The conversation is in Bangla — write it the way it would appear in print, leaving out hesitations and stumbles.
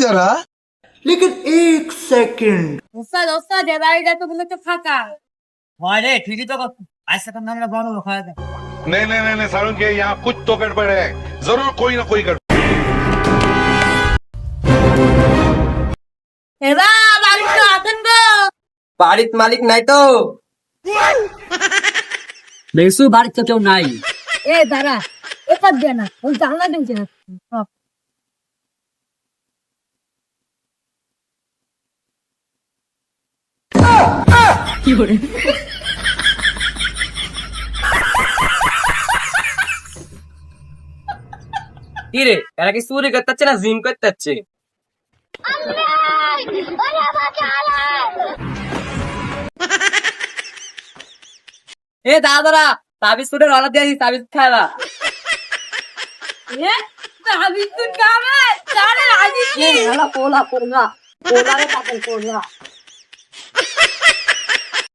जरा। लेकिन एक सेकंड ওস্তাদ ওস্তাদ এ বাড়িটা তো বলে তো ফাঁকা। হয় রে ঠিকই তো করছিস। আজকে তো নামটা বড় লোক হয়ে যায়। नहीं नहीं नहीं नहीं सारुण के यहाँ कुछ तो गड़बड़ है, जरूर कोई ना कोई गड़बड़। এরা বাড়িতে আছেন গো? বাড়ির মালিক নাই তো। দেখছু বাড়িতে কেউ নাই। এ দাঁড়া এসব দে না ওই জানলা দিয়েছে না। কি রে এরা কি চুরি করতে না জিম করতে? এ দাদা তাবিজ সুরের অর্ডার দিয়েছি, তাবিজ খাইবা। এ তাবিজ তো কামে জানে আজি কি পোলা পোলা পোলা রে কাপড় পোলা